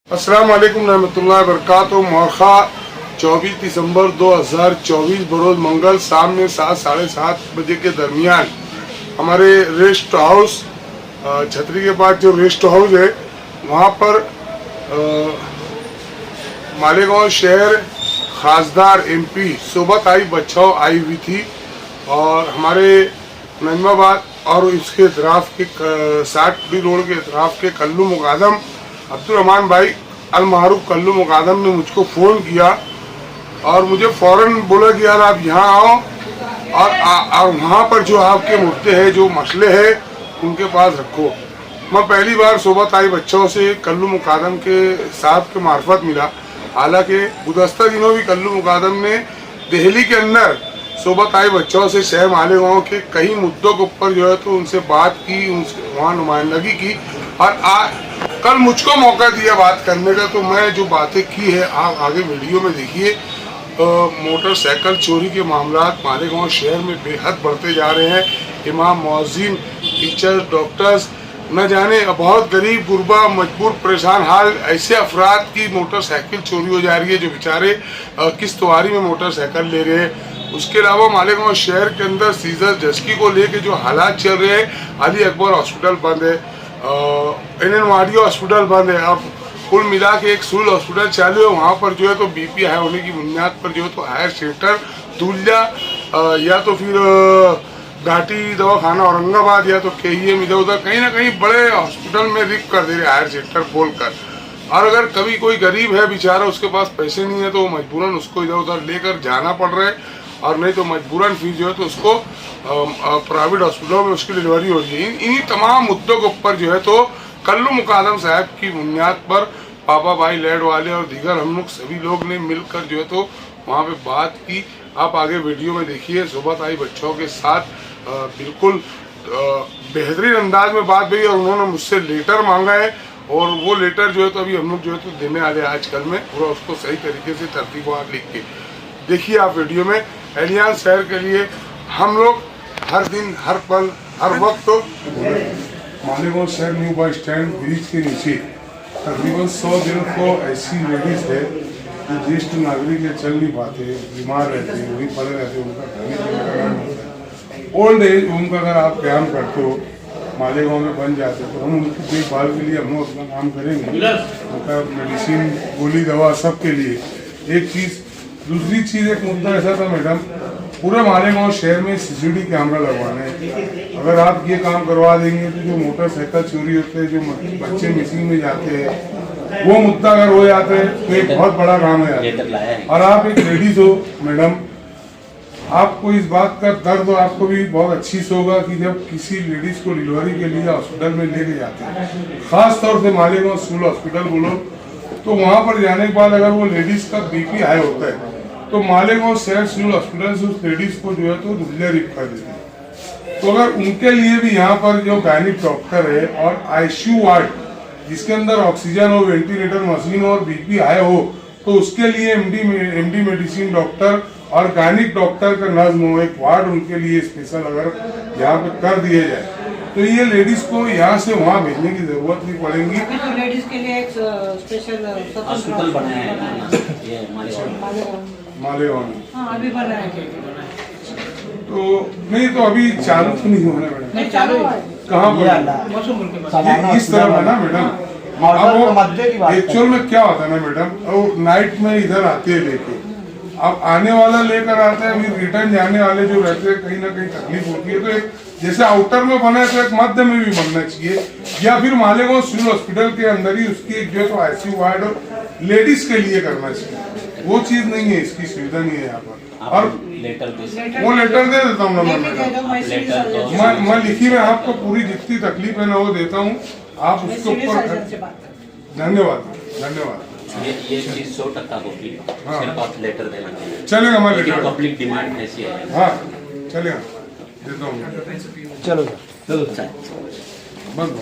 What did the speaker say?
अस्सलाम वालेकुम रहमतुल्लाहि व बरकातुहू। मौखा 24 दिसंबर 2024 बरोज मंगल शाम में 7 साढ़े 7 बजे के दरमियान हमारे रेस्ट हाउस छतरी के पास जो रेस्ट हाउस है वहाँ पर मालेगांव शहर खासदार एमपी सोबत आई बच्चाओं आई हुई थी और हमारे नजमाबाद और इसके इतराफ के 60 रोड के इतराफ के कल्लू मुकादम अब्दुर्रहमान भाई अल मारूफ कल्लू मुकादम ने मुझको फ़ोन किया और मुझे फ़ौरन बोला कि यार आप यहाँ आओ और वहाँ पर जो आपके मुद्दे हैं जो मसले हैं उनके पास रखो। मैं पहली बार सोबत आई बच्चों से कल्लू मुकादम के साहब के मार्फत मिला। हालांकि गुज़श्ता दिनों भी कल्लू मुकादम ने दिल्ली के अंदर सोबत आई बच्चों से शहर मालेगांव के कई मुद्दों के ऊपर जो है तो उनसे बात की, उनसे वहाँ नुमाइंदगी की और कल मुझको मौका दिया बात करने का। तो मैं जो बातें की है आप आगे वीडियो में देखिए। मोटरसाइकिल चोरी के मामलात मालेगांव शहर में बेहद बढ़ते जा रहे हैं। इमाम, मुअज्जिन, टीचर्स, डॉक्टर्स, न जाने बहुत गरीब गुरबा मजबूर परेशान हाल ऐसे अफराद की मोटरसाइकिल चोरी हो जा रही है जो बेचारे किश्तवारी में मोटरसाइकिल ले रहे हैं। उसके अलावा मालेगांव शहर के अंदर सीजर जस्की को लेके जो हालात चल रहे हैं, अली अकबर हॉस्पिटल बंद है, एनएनवाडी हॉस्पिटल बंद है। अब कुल मिला के एक सिविल हॉस्पिटल चालू है, वहाँ पर जो है तो बीपी हाई होने की बुनियाद पर जो है तो हायर सेंटर दूल्हा या तो फिर घाटी दवाखाना औरंगाबाद या तो KEM इधर उधर कहीं ना कहीं बड़े हॉस्पिटल में रिक कर दे रहे हायर सेंटर खोलकर। और अगर कभी कोई गरीब है बेचारा उसके पास पैसे नहीं है तो वो मजबूरन उसको इधर उधर लेकर जाना पड़ रहा है और नहीं तो मजबूरन फिर जो है तो उसको प्राइवेट हॉस्पिटलों में उसकी डिलीवरी हो रही है। इन्हीं तमाम मुद्दों के ऊपर जो है तो कल्लू मुकादम साहब की बुनियाद पर पापा भाई लैड वाले और दीगर हम लोग सभी लोग ने मिलकर जो है तो वहाँ पे बात की। आप आगे वीडियो में देखिए। सोबत आई बच्चों के साथ बिल्कुल बेहतरीन अंदाज में बात हुई और उन्होंने मुझसे लेटर मांगा है और वो लेटर जो है तो अभी हम लोग जो है तो देने वाले हैं आजकल में पूरा उसको सही तरीके से तरतीबवार लिख के। देखिए आप वीडियो में। एलियान शहर के लिए हम लोग हर दिन हर पल हर वक्त तो मालेगांव शहर न्यू बस स्टैंड ब्रिज के नीचे तकरीबन 100 दिन को ऐसी लेडीज है जो ज्येष्ठ नागरिक है, चल नहीं पाते, बीमार रहते हैं, वहीं पड़े रहते हैं, उनका खाने पीने का काम होता है। ओल्ड एज होम का अगर आप क्याम करते हो मालेगांव में बन जाते तो हम उनकी देखभाल के लिए हम लोग अपना काम करेंगे, उनका मेडिसिन गोली दवा सब के लिए। एक चीज़, दूसरी चीज़ एक मुद्दा ऐसा था मैडम, पूरे मालेगांव शहर में CCTV कैमरा लगवाना है। अगर आप ये काम करवा देंगे तो जो मोटरसाइकिल चोरी होते हैं, जो बच्चे मिसिंग में जाते हैं, वो मुद्दा अगर हो जाता है तो एक बहुत बड़ा काम है। और आप एक लेडीज हो मैडम, आपको इस बात का दर्द आपको भी बहुत अच्छी से होगा कि जब किसी लेडीज को डिलीवरी के लिए हॉस्पिटल में लेके जाते हैं, खास तौर से मालेगांव सिविल हॉस्पिटल बोलो, तो वहाँ पर जाने के बाद अगर वो लेडीज का BP हाई होता है तो मालेगांव शहर सिविल हॉस्पिटल से उस लेडीज को जो है तो दुल्हे रिप कर देते हैं। तो अगर उनके लिए भी यहाँ पर जो गायनिक डॉक्टर है और ICU वार्ड जिसके अंदर ऑक्सीजन हो, वेंटिलेटर मशीन हो और BP हाई हो, तो उसके लिए MD मेडिसिन डॉक्टर और गायनिक डॉक्टर का नज्म हो, एक वार्ड उनके लिए स्पेशल अगर यहाँ पे कर दिए जाए तो ये लेडीज को यहाँ से वहाँ भेजने की जरूरत नहीं पड़ेगी। तो लेडीज के लिए एक स्पेशल हॉस्पिटल बनाया है मालेगांव में। हाँ, अभी बना है। तो नहीं तो अभी चालू तो नहीं होना मैडम। नहीं चालू है। कहाँ पर इस तरह है ना मैडम। अब एक्चुअल में क्या होता है ना मैडम, वो नाइट में इधर आते हैं लेके, अब आने वाला लेकर आता है, अभी रिटर्न जाने वाले जो रहते हैं कहीं ना कहीं तकलीफ होती है। तो एक जैसे आउटर में बना है तो एक मध्य में भी बनना चाहिए या फिर मालेगांव सिविल हॉस्पिटल के अंदर ही उसकी एक जो है तो ICU वार्ड लेडीज के लिए करना चाहिए। वो चीज नहीं है, इसकी सुविधा नहीं है यहाँ पर। और वो लेटर दे देता हूँ ना मैं लिखी में आपको पूरी जितनी तकलीफ है ना वो देता हूँ, आप उसके ऊपर। धन्यवाद धन्यवाद। ये चीज 100% होगी, सिर्फ आप लेटर देना चाहिए। चलेगा, मैं लेटर पब्लिक डिमांड ऐसी है। हाँ चलेगा, देता हूँ। चलो बंद।